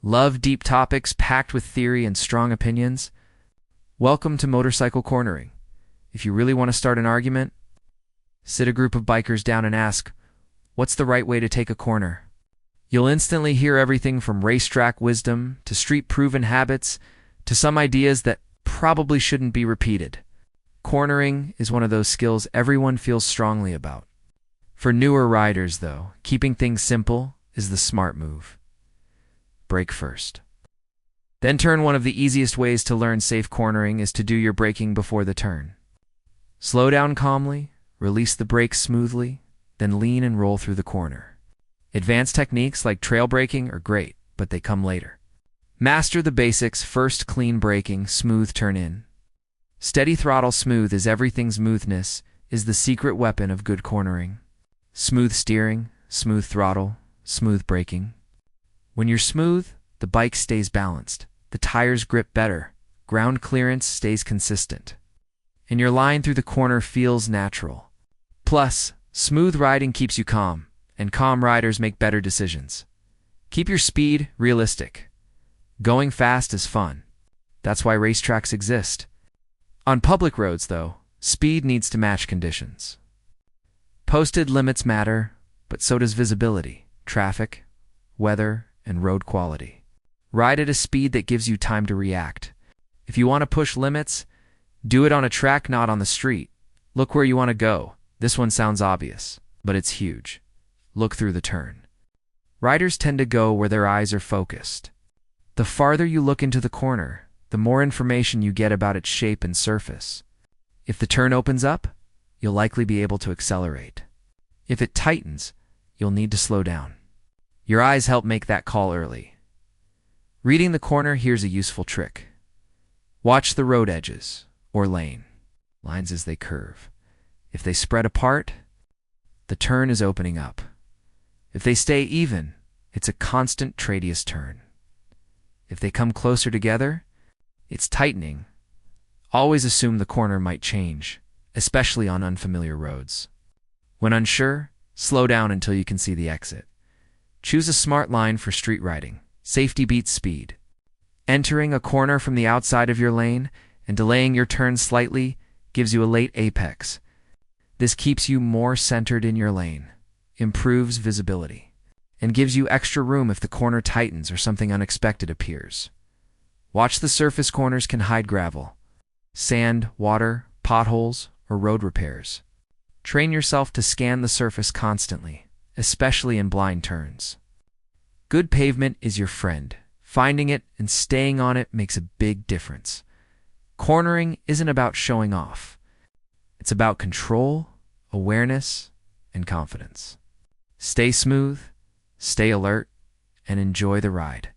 Love deep topics packed with theory and strong opinions? Welcome to Motorcycle Cornering. If you really want to start an argument, sit a group of bikers down and ask, what's the right way to take a corner? You'll instantly hear everything from racetrack wisdom to street-proven habits to some ideas that probably shouldn't be repeated. Cornering is one of those skills everyone feels strongly about. For newer riders, though, keeping things simple is the smart move. Brake first. Then turn. One of the easiest ways to learn safe cornering is to do your braking before the turn. Slow down calmly, release the brakes smoothly, then lean and roll through the corner. Advanced techniques like trail braking are great, but they come later. Master the basics first. Clean braking, smooth turn in. Steady throttle. Smooth is everything. Smoothness is the secret weapon of good cornering. Smooth steering, smooth throttle, smooth braking. When you're smooth, the bike stays balanced, the tires grip better, ground clearance stays consistent, and your line through the corner feels natural. Plus, smooth riding keeps you calm, and calm riders make better decisions. Keep your speed realistic. Going fast is fun. That's why racetracks exist. On public roads, though, speed needs to match conditions. Posted limits matter, but so does visibility, traffic, weather, and road quality. Ride at a speed that gives you time to react. If you want to push limits, do it on a track, not on the street. Look where you want to go. This one sounds obvious, but it's huge. Look through the turn. Riders tend to go where their eyes are focused. The farther you look into the corner, the more information you get about its shape and surface. If the turn opens up, you'll likely be able to accelerate. If it tightens, you'll need to slow down. Your eyes help make that call early. Reading the corner, here's a useful trick. Watch the road edges, or lines as they curve. If they spread apart, the turn is opening up. If they stay even, it's a constant radius turn. If they come closer together, it's tightening. Always assume the corner might change, especially on unfamiliar roads. When unsure, slow down until you can see the exit. Choose a smart line for street riding. Safety beats speed. Entering a corner from the outside of your lane and delaying your turn slightly gives you a late apex. This keeps you more centered in your lane, improves visibility, and gives you extra room if the corner tightens or something unexpected appears. Watch the surface. Corners can hide gravel, sand, water, potholes, or road repairs. Train yourself to scan the surface constantly, especially in blind turns. Good pavement is your friend. Finding it and staying on it makes a big difference. Cornering isn't about showing off. It's about control, awareness, and confidence. Stay smooth, stay alert, and enjoy the ride.